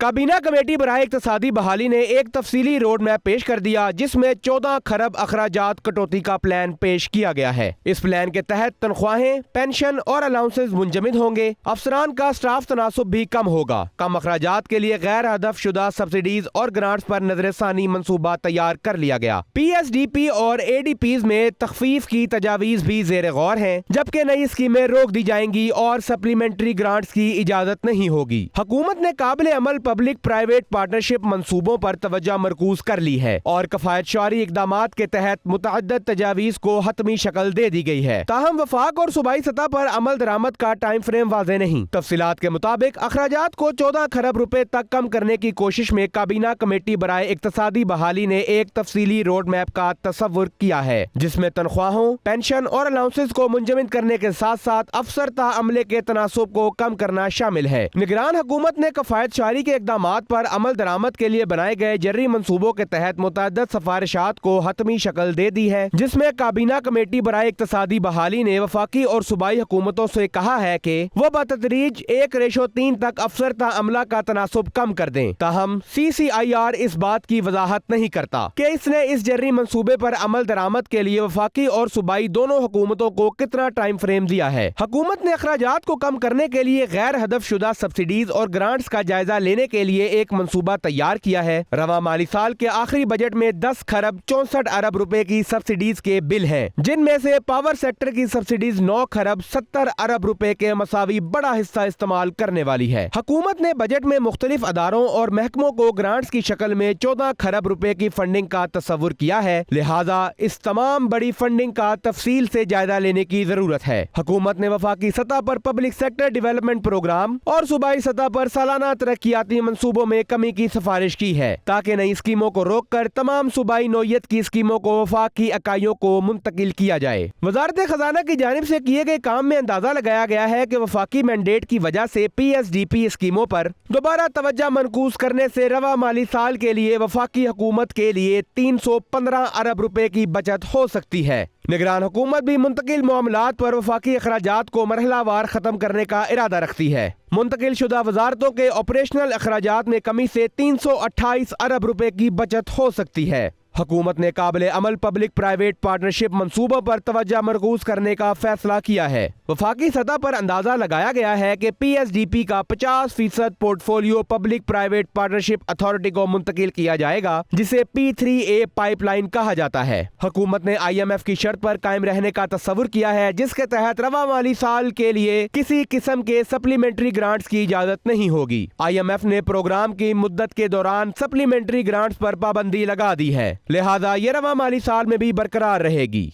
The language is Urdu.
کابینہ کمیٹی برائے اقتصادی بحالی نے ایک تفصیلی روڈ میپ پیش کر دیا جس میں 14 خرب اخراجات کٹوتی کا پلان پیش کیا گیا ہے۔ اس پلان کے تحت تنخواہیں، پینشن اور الاؤنسز منجمد ہوں گے۔ افسران کا سٹاف تناسب بھی کم ہوگا۔ کم اخراجات کے لیے غیر ہدف شدہ سبسڈیز اور گرانٹس پر نظر ثانی منصوبہ تیار کر لیا گیا۔ پی ایس ڈی پی اور اے ڈی پیز میں تخفیف کی تجاویز بھی زیر غور ہیں، جبکہ نئی اسکیمیں روک دی جائیں گی اور سپلیمنٹری گرانٹس کی اجازت نہیں ہوگی۔ حکومت نے قابل عمل پبلک پرائیویٹ پارٹنرشپ منصوبوں پر توجہ مرکوز کر لی ہے اور کفایت شعاری اقدامات کے تحت متعدد تجاویز کو حتمی شکل دے دی گئی ہے۔ تاہم وفاق اور صوبائی سطح پر عمل درآمد کا ٹائم فریم واضح نہیں۔ تفصیلات کے مطابق اخراجات کو 14 خرب روپے تک کم کرنے کی کوشش میں کابینہ کمیٹی برائے اقتصادی بحالی نے ایک تفصیلی روڈ میپ کا تصور کیا ہے، جس میں تنخواہوں، پینشن اور الاؤنسز کو منجمد کرنے کے ساتھ ساتھ افسر تا عملے کے تناسب کو کم کرنا شامل ہے۔ نگران حکومت نے کفایت شعاری کے اقدامات پر عمل درآمد کے لیے بنائے گئے جرری منصوبوں کے تحت متعدد سفارشات کو حتمی شکل دے دی ہے، جس میں کابینہ کمیٹی برائے اقتصادی بحالی نے وفاقی اور صوبائی حکومتوں سے کہا ہے کہ وہ بتدریج 1:3 تک افسر تا عملہ کا تناسب کم کر دیں۔ تاہم CCIR اس بات کی وضاحت نہیں کرتا کہ اس نے اس جرری منصوبے پر عمل درآمد کے لیے وفاقی اور صوبائی دونوں حکومتوں کو کتنا ٹائم فریم دیا ہے۔ حکومت نے اخراجات کو کم کرنے کے لیے غیر ہدف شدہ سبسڈیز اور گرانٹس کا جائزہ لینے کے لیے ایک منصوبہ تیار کیا ہے۔ رواں مالی سال کے آخری بجٹ میں 10 خرب 64 ارب روپے کی سبسڈیز کے بل ہیں، جن میں سے پاور سیکٹر کی سبسڈیز 9 خرب 70 ارب روپے کے مساوی بڑا حصہ استعمال کرنے والی ہے۔ حکومت نے بجٹ میں مختلف اداروں اور محکموں کو گرانٹس کی شکل میں 14 خرب روپے کی فنڈنگ کا تصور کیا ہے، لہٰذا اس تمام بڑی فنڈنگ کا تفصیل سے جائزہ لینے کی ضرورت ہے۔ حکومت نے وفاقی سطح پر پبلک سیکٹر ڈیولپمنٹ پروگرام اور صوبائی سطح پر سالانہ ترقیاتی منصوبوں میں کمی کی سفارش کی ہے، تاکہ نئی اسکیموں کو روک کر تمام صوبائی نوعیت کی اسکیموں کو وفاق کی اکائیوں کو منتقل کیا جائے۔ وزارت خزانہ کی جانب سے کیے گئے کام میں اندازہ لگایا گیا ہے کہ وفاقی مینڈیٹ کی وجہ سے PSDP اسکیموں پر دوبارہ توجہ مرکوز کرنے سے رواں مالی سال کے لیے وفاقی حکومت کے لیے 315 ارب روپے کی بچت ہو سکتی ہے۔ نگران حکومت بھی منتقل معاملات پر وفاقی اخراجات کو مرحلہ وار ختم کرنے کا ارادہ رکھتی ہے۔ منتقل شدہ وزارتوں کے آپریشنل اخراجات میں کمی سے 328 ارب روپے کی بچت ہو سکتی ہے۔ حکومت نے قابل عمل پبلک پرائیویٹ پارٹنرشپ منصوبوں پر توجہ مرکوز کرنے کا فیصلہ کیا ہے۔ وفاقی سطح پر اندازہ لگایا گیا ہے کہ PSDP کا 50% port folio public private partnership authority کو منتقل کیا جائے گا، جسے P3A پائپ لائن کہا جاتا ہے۔ حکومت نے IMF کی شرط پر قائم رہنے کا تصور کیا ہے، جس کے تحت رواں مالی سال کے لیے کسی قسم کے سپلیمنٹری گرانٹس کی اجازت نہیں ہوگی۔ IMF نے پروگرام کی مدت کے دوران سپلیمنٹری گرانٹس پر پابندی لگا دی ہے، لہٰذا یہ رواں مالی سال میں بھی برقرار رہے گی۔